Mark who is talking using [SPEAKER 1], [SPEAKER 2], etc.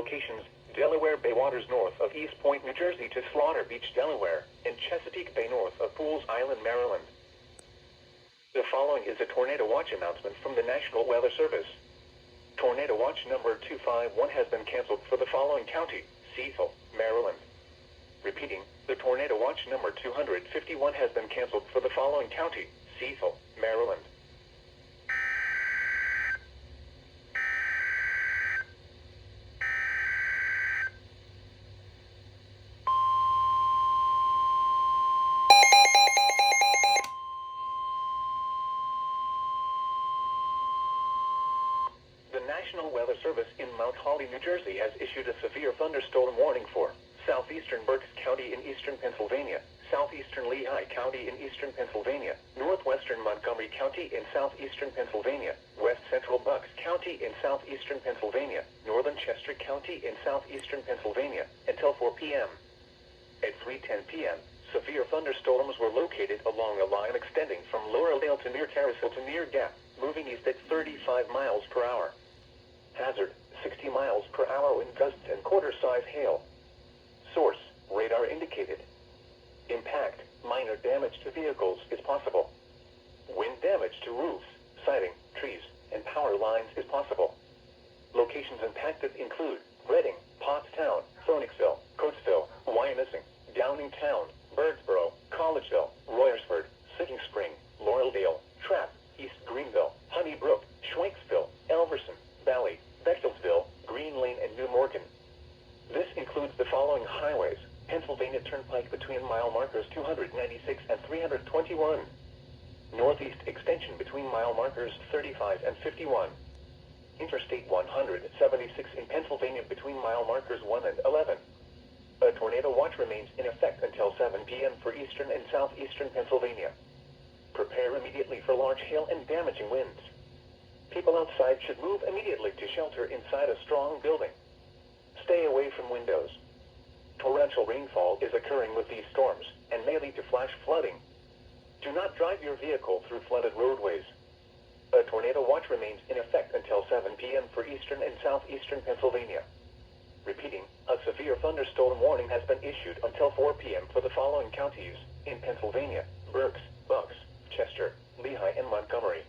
[SPEAKER 1] Locations: Delaware Bay waters north of East Point, New Jersey to Slaughter Beach, Delaware, and Chesapeake Bay north of Pools Island, Maryland. The following is a tornado watch announcement from the National Weather Service. Tornado watch number 251 has been canceled for the following county: Cecil, Maryland. Repeating, the tornado watch number 251 has been canceled for the following county: Cecil, Maryland. The National Weather Service in Mount Holly, New Jersey has issued a severe thunderstorm warning for Southeastern Berks County in eastern Pennsylvania, Southeastern Lehigh County in eastern Pennsylvania, Northwestern Montgomery County in southeastern Pennsylvania, West Central Berks County in southeastern Pennsylvania, Northern Chester County in southeastern Pennsylvania, until 4 p.m. At 3:10 p.m., severe thunderstorms were located along a line extending from Laurelville to near Terraceville to near Gap, moving east at 35 miles per hour. Hazard: 60 miles per hour wind gusts and quarter-size hail. Source: radar indicated. Impact: minor damage to vehicles is possible. Wind damage to roofs, siding, trees, and power lines is possible. Locations impacted include Reading, Pottstown, Phoenixville, Coatesville, Wyomissing, Downingtown, Birdsboro, Collegeville, Royersford, Sitting Spring, Laureldale, Trapp, East Greenville, Honeybrook, Schwenksville, Elverson, Valley, Bechtelsville, Green Lane, and New Morgan. This includes the following highways: Pennsylvania Turnpike between mile markers 296 and 321. Northeast extension between mile markers 35 and 51. Interstate 176 in Pennsylvania between mile markers 1 and 11. A tornado watch remains in effect until 7 p.m. for eastern and southeastern Pennsylvania. Prepare immediately for large hail and damaging winds. People outside should move immediately to shelter inside a strong building. Stay away from windows. Torrential rainfall is occurring with these storms and may lead to flash flooding. Do not drive your vehicle through flooded roadways. A tornado watch remains in effect until 7 p.m. for eastern and southeastern Pennsylvania. Repeating, a severe thunderstorm warning has been issued until 4 p.m. for the following counties in Pennsylvania: Berks, Bucks, Chester, Lehigh, and Montgomery.